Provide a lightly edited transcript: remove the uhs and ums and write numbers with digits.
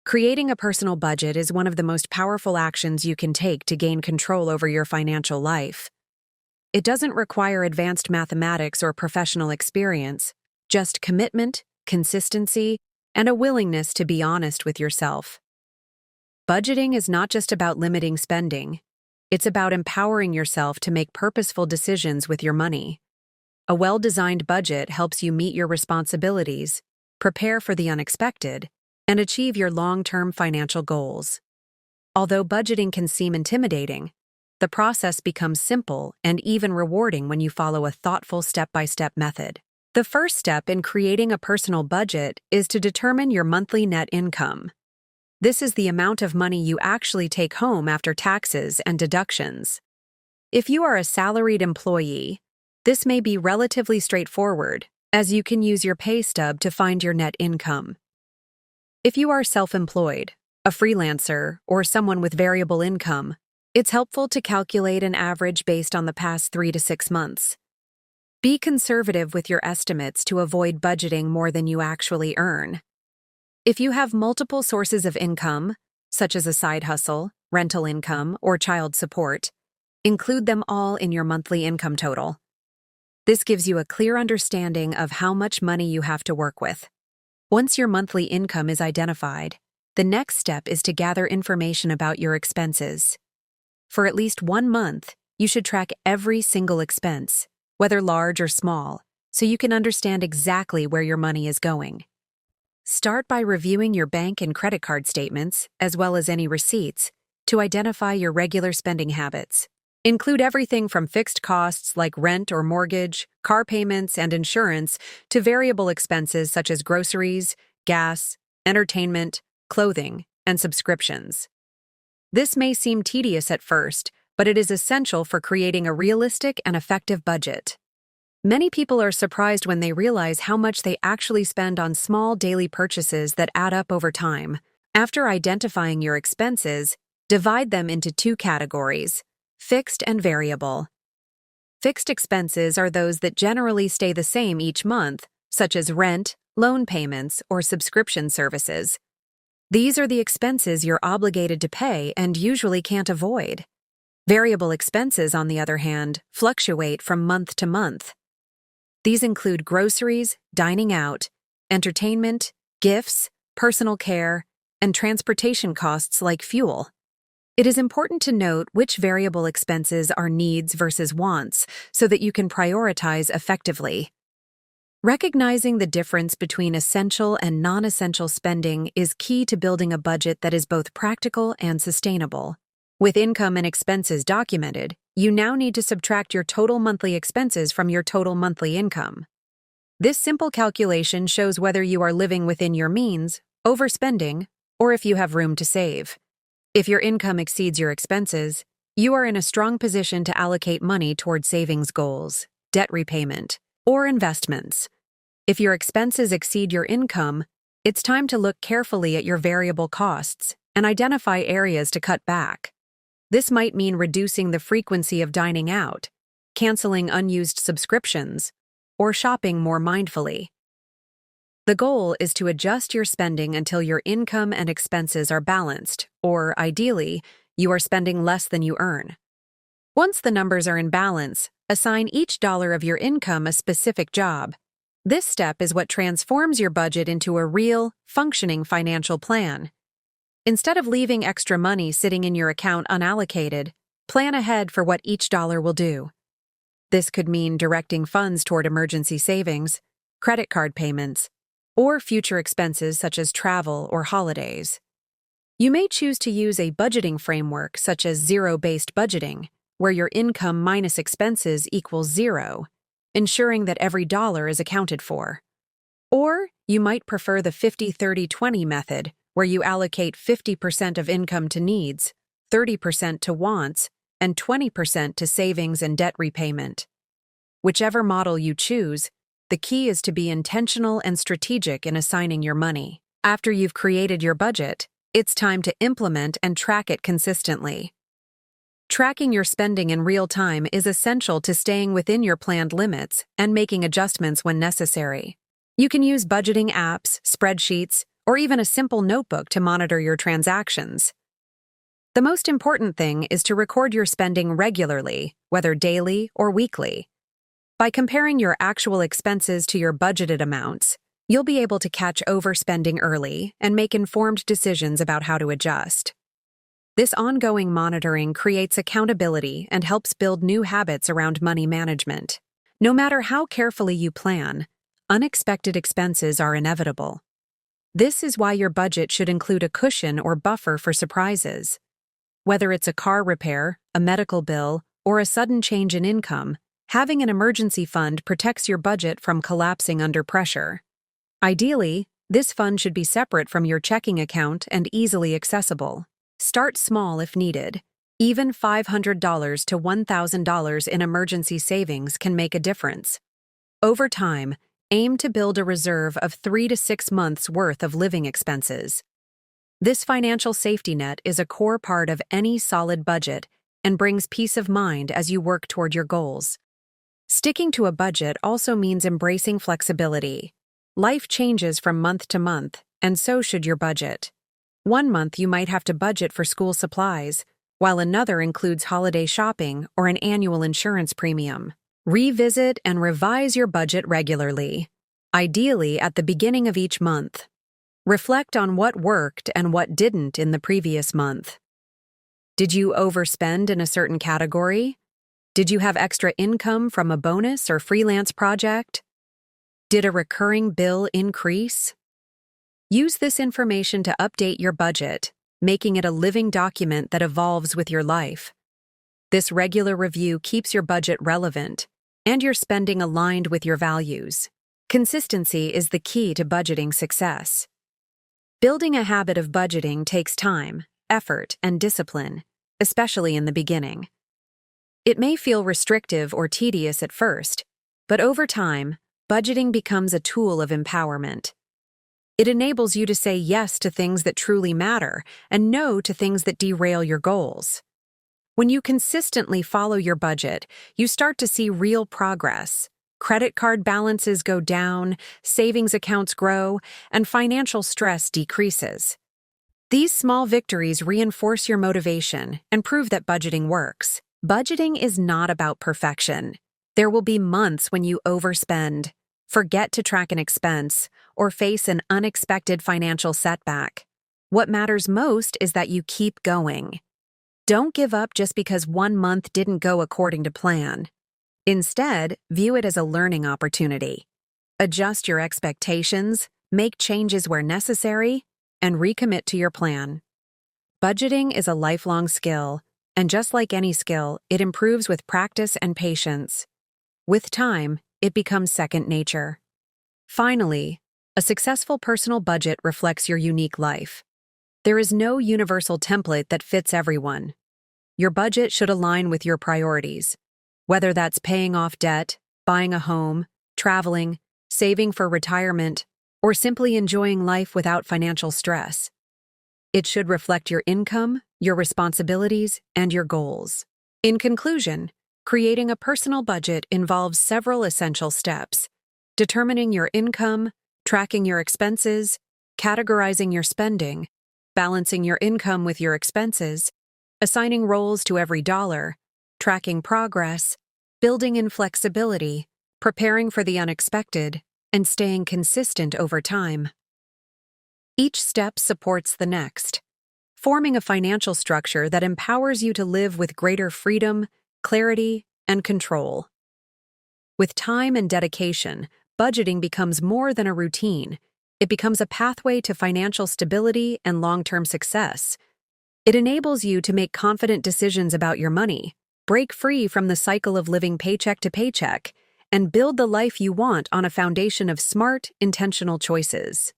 Creating a personal budget is one of the most powerful actions you can take to gain control over your financial life. It doesn't require advanced mathematics or professional experience, just commitment, consistency, and a willingness to be honest with yourself. Budgeting is not just about limiting spending. It's about empowering yourself to make purposeful decisions with your money. A well-designed budget helps you meet your responsibilities, prepare for the unexpected, and achieve your long-term financial goals. Although budgeting can seem intimidating, the process becomes simple and even rewarding when you follow a thoughtful step-by-step method. The first step in creating a personal budget is to determine your monthly net income. This is the amount of money you actually take home after taxes and deductions. If you are a salaried employee, this may be relatively straightforward, as you can use your pay stub to find your net income. If you are self-employed, a freelancer, or someone with variable income, it's helpful to calculate an average based on the past 3 to 6 months. Be conservative with your estimates to avoid budgeting more than you actually earn. If you have multiple sources of income, such as a side hustle, rental income, or child support, include them all in your monthly income total. This gives you a clear understanding of how much money you have to work with. Once your monthly income is identified, the next step is to gather information about your expenses. For at least 1 month, you should track every single expense, whether large or small, so you can understand exactly where your money is going. Start by reviewing your bank and credit card statements, as well as any receipts, to identify your regular spending habits. Include everything from fixed costs like rent or mortgage, car payments, and insurance, to variable expenses such as groceries, gas, entertainment, clothing, and subscriptions. This may seem tedious at first, but it is essential for creating a realistic and effective budget. Many people are surprised when they realize how much they actually spend on small daily purchases that add up over time. After identifying your expenses, divide them into 2 categories: fixed and variable. Fixed expenses are those that generally stay the same each month, such as rent, loan payments, or subscription services. These are the expenses you're obligated to pay and usually can't avoid. Variable expenses, on the other hand, fluctuate from month to month. These include groceries, dining out, entertainment, gifts, personal care, and transportation costs like fuel. It is important to note which variable expenses are needs versus wants so that you can prioritize effectively. Recognizing the difference between essential and non-essential spending is key to building a budget that is both practical and sustainable. With income and expenses documented, you now need to subtract your total monthly expenses from your total monthly income. This simple calculation shows whether you are living within your means, overspending, or if you have room to save. If your income exceeds your expenses, you are in a strong position to allocate money toward savings goals, debt repayment, or investments. If your expenses exceed your income, it's time to look carefully at your variable costs and identify areas to cut back. This might mean reducing the frequency of dining out, canceling unused subscriptions, or shopping more mindfully. The goal is to adjust your spending until your income and expenses are balanced, or, ideally, you are spending less than you earn. Once the numbers are in balance, assign each dollar of your income a specific job. This step is what transforms your budget into a real, functioning financial plan. Instead of leaving extra money sitting in your account unallocated, plan ahead for what each dollar will do. This could mean directing funds toward emergency savings, credit card payments, or future expenses such as travel or holidays. You may choose to use a budgeting framework such as zero-based budgeting, where your income minus expenses equals 0, ensuring that every dollar is accounted for. Or you might prefer the 50-30-20 method, where you allocate 50% of income to needs, 30% to wants, and 20% to savings and debt repayment. Whichever model you choose, the key is to be intentional and strategic in assigning your money. After you've created your budget, it's time to implement and track it consistently. Tracking your spending in real time is essential to staying within your planned limits and making adjustments when necessary. You can use budgeting apps, spreadsheets, or even a simple notebook to monitor your transactions. The most important thing is to record your spending regularly, whether daily or weekly. By comparing your actual expenses to your budgeted amounts, you'll be able to catch overspending early and make informed decisions about how to adjust. This ongoing monitoring creates accountability and helps build new habits around money management. No matter how carefully you plan, unexpected expenses are inevitable. This is why your budget should include a cushion or buffer for surprises. Whether it's a car repair, a medical bill, or a sudden change in income, having an emergency fund protects your budget from collapsing under pressure. Ideally, this fund should be separate from your checking account and easily accessible. Start small if needed. Even $500 to $1,000 in emergency savings can make a difference. Over time, aim to build a reserve of 3 to 6 months' worth of living expenses. This financial safety net is a core part of any solid budget and brings peace of mind as you work toward your goals. Sticking to a budget also means embracing flexibility. Life changes from month to month, and so should your budget. One month you might have to budget for school supplies, while another includes holiday shopping or an annual insurance premium. Revisit and revise your budget regularly, ideally at the beginning of each month. Reflect on what worked and what didn't in the previous month. Did you overspend in a certain category? Did you have extra income from a bonus or freelance project? Did a recurring bill increase? Use this information to update your budget, making it a living document that evolves with your life. This regular review keeps your budget relevant and your spending aligned with your values. Consistency is the key to budgeting success. Building a habit of budgeting takes time, effort, and discipline, especially in the beginning. It may feel restrictive or tedious at first, but over time, budgeting becomes a tool of empowerment. It enables you to say yes to things that truly matter and no to things that derail your goals. When you consistently follow your budget, you start to see real progress. Credit card balances go down, savings accounts grow, and financial stress decreases. These small victories reinforce your motivation and prove that budgeting works. Budgeting is not about perfection. There will be months when you overspend, forget to track an expense, or face an unexpected financial setback. What matters most is that you keep going. Don't give up just because one month didn't go according to plan. Instead, view it as a learning opportunity. Adjust your expectations, make changes where necessary, and recommit to your plan. Budgeting is a lifelong skill, and just like any skill, it improves with practice and patience. With time, it becomes second nature. Finally, a successful personal budget reflects your unique life. There is no universal template that fits everyone. Your budget should align with your priorities, whether that's paying off debt, buying a home, traveling, saving for retirement, or simply enjoying life without financial stress. It should reflect your income, your responsibilities, and your goals. In conclusion, creating a personal budget involves several essential steps: determining your income, tracking your expenses, categorizing your spending, balancing your income with your expenses, assigning roles to every dollar, tracking progress, building in flexibility, preparing for the unexpected, and staying consistent over time. Each step supports the next, forming a financial structure that empowers you to live with greater freedom, clarity, and control. With time and dedication, budgeting becomes more than a routine. It becomes a pathway to financial stability and long-term success. It enables you to make confident decisions about your money, break free from the cycle of living paycheck to paycheck, and build the life you want on a foundation of smart, intentional choices.